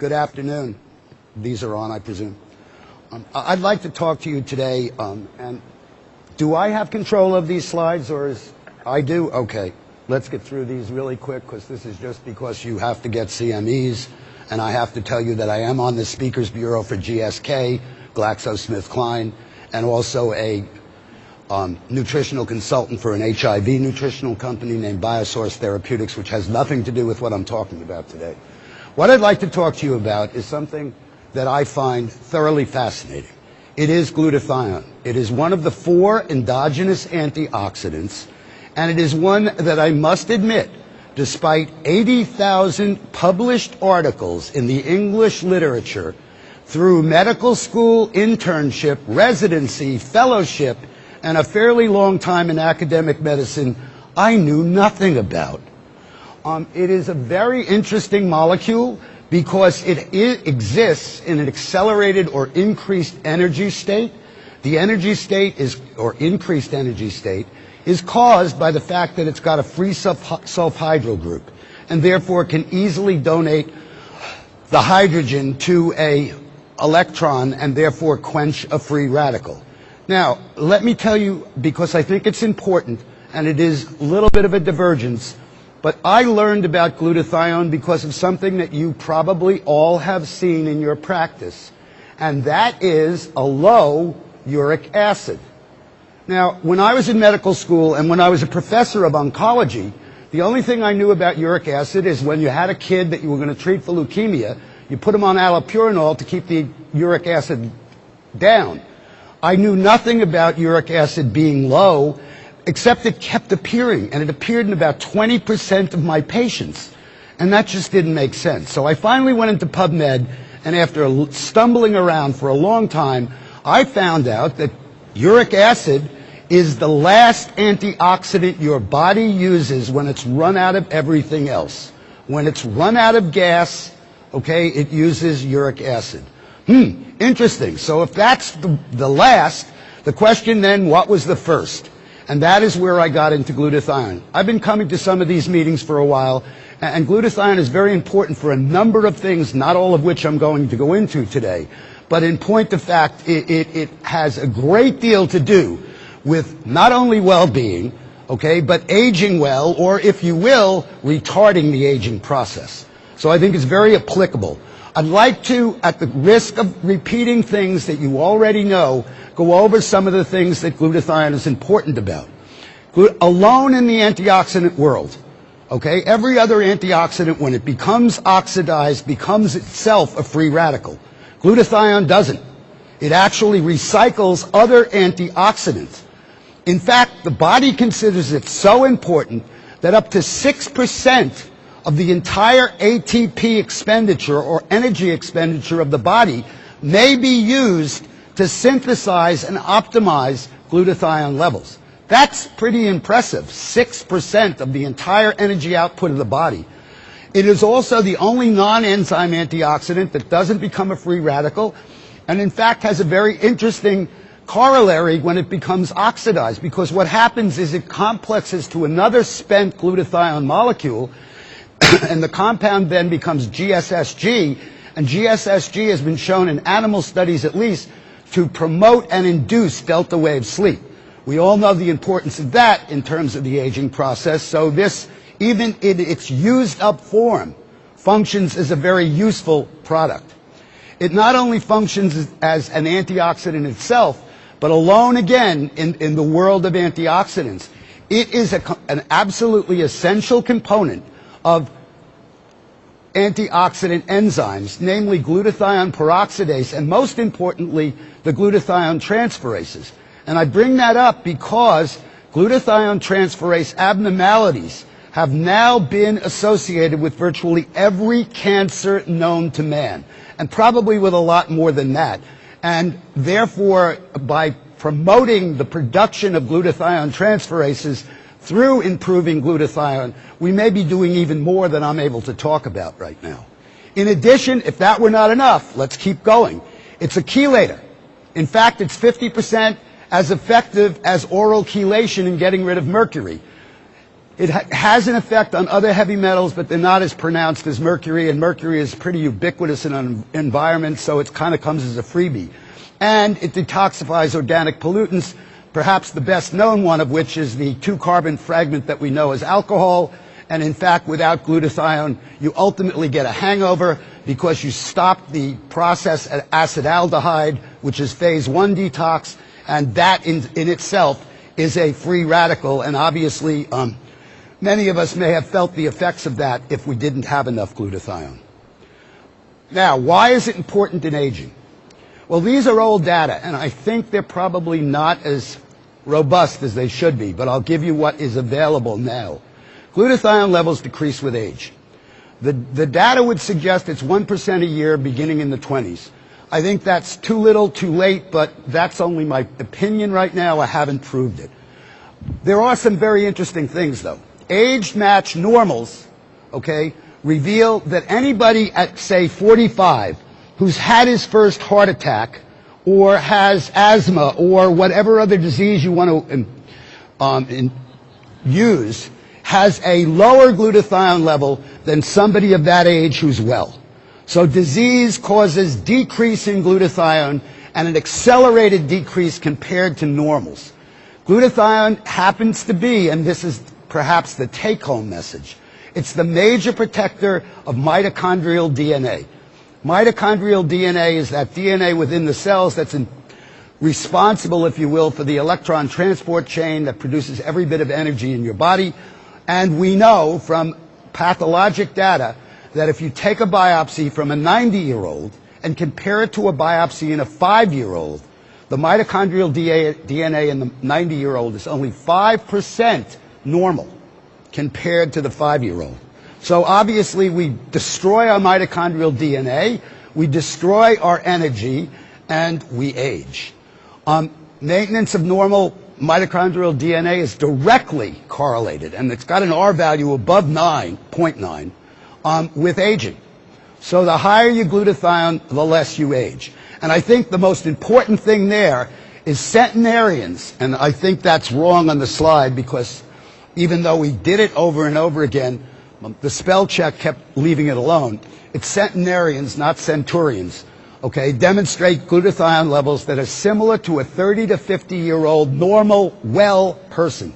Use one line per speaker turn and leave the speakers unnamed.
Good afternoon. These are on, I presume. I'd like to talk to you today, and do I have control of these slides, or is I do? Okay. Let's get through these really quick, because this is just because you have to get CMEs, and I have to tell you that I am on the Speakers Bureau for GSK, GlaxoSmithKline, and also a nutritional consultant for an HIV nutritional company named Biosource Therapeutics, which has nothing to do with what I'm talking about today. What I'd like to talk to you about is something that I find thoroughly fascinating. It is glutathione. It is one of the 4 endogenous antioxidants, and it is one that I must admit, despite 80,000 published articles in the English literature, through medical school, internship, residency, fellowship, and a fairly long time in academic medicine, I knew nothing about. It is a very interesting molecule because it exists in an accelerated or increased energy state. The energy state or increased energy state is caused by the fact that it's got a free sulfhydryl group, and therefore can easily donate the hydrogen to a electron and therefore quench a free radical. Now, let me tell you, because I think it's important, and it is a little bit of a divergence, but I learned about glutathione because of something that you probably all have seen in your practice, and that is a low uric acid. Now, when I was in medical school and when I was a professor of oncology, the only thing I knew about uric acid is when you had a kid that you were going to treat for leukemia, you put him on allopurinol to keep the uric acid down. I knew nothing about uric acid being low, except it kept appearing, and it appeared in about 20% of my patients, and that just didn't make sense. So I finally went into PubMed, and after stumbling around for a long time, I found out that uric acid is the last antioxidant your body uses when it's run out of everything else. When it's run out of gas, okay, it uses uric acid. Interesting. So if that's the last, the question then, what was the first? And that is where I got into glutathione. I've been coming to some of these meetings for a while, and glutathione is very important for a number of things, not all of which I'm going to go into today. But in point of fact, it has a great deal to do with not only well-being, okay, but aging well, or if you will, retarding the aging process. So I think it's very applicable. I'd like to, at the risk of repeating things that you already know, go over some of the things that glutathione is important about. Alone in the antioxidant world, okay, every other antioxidant, when it becomes oxidized, becomes itself a free radical. Glutathione doesn't. It actually recycles other antioxidants. In fact, the body considers it so important that up to 6% of the entire ATP expenditure or energy expenditure of the body may be used to synthesize and optimize glutathione levels. That's pretty impressive, 6% of the entire energy output of the body. It is also the only non-enzyme antioxidant that doesn't become a free radical, and in fact has a very interesting corollary when it becomes oxidized, because what happens is it complexes to another spent glutathione molecule, and the compound then becomes GSSG, and GSSG has been shown in animal studies at least to promote and induce delta wave sleep. We all know the importance of that in terms of the aging process, so this, even in its used up form, functions as a very useful product. It not only functions as an antioxidant itself, but alone again in the world of antioxidants, it is an absolutely essential component of antioxidant enzymes, namely glutathione peroxidase, and most importantly, the glutathione transferases. And I bring that up because glutathione transferase abnormalities have now been associated with virtually every cancer known to man, and probably with a lot more than that. And therefore, by promoting the production of glutathione transferases through improving glutathione, we may be doing even more than I'm able to talk about right now. In addition, if that were not enough, let's keep going. It's a chelator. In fact, it's 50% as effective as oral chelation in getting rid of mercury. It has an effect on other heavy metals, but they're not as pronounced as mercury, and mercury is pretty ubiquitous in an environment, so it kind of comes as a freebie. And it detoxifies organic pollutants, perhaps the best known one of which is the 2-carbon fragment that we know as alcohol. And in fact, without glutathione, you ultimately get a hangover because you stop the process at acetaldehyde, which is phase 1 detox, and that in itself is a free radical, and obviously many of us may have felt the effects of that if we didn't have enough glutathione. Now, why is it important in aging? Well, these are old data, and I think they're probably not as robust as they should be, but I'll give you what is available now. Glutathione levels decrease with age. The data would suggest it's 1% a year beginning in the 20s. I think that's too little, too late, but that's only my opinion right now. I haven't proved it. There are some very interesting things, though. Age-matched normals, okay, reveal that anybody at, say, 45 who's had his first heart attack or has asthma or whatever other disease you want to use has a lower glutathione level than somebody of that age who's well. So disease causes decrease in glutathione and an accelerated decrease compared to normals. Glutathione happens to be, and this is perhaps the take-home message, it's the major protector of mitochondrial DNA. Mitochondrial DNA is that DNA within the cells that's responsible, if you will, for the electron transport chain that produces every bit of energy in your body. And we know from pathologic data that if you take a biopsy from a 90-year-old and compare it to a biopsy in a 5-year-old, the mitochondrial DNA in the 90-year-old is only 5% normal compared to the 5-year-old. So obviously we destroy our mitochondrial DNA, we destroy our energy, and we age. Maintenance of normal mitochondrial DNA is directly correlated, and it's got an R value above 0.9 with aging. So the higher your glutathione, the less you age. And I think the most important thing there is centenarians, and I think that's wrong on the slide because even though we did it over and over again, the spell check kept leaving it alone. It's centenarians, not centurions. Okay, demonstrate glutathione levels that are similar to a 30 to 50-year-old normal, well person.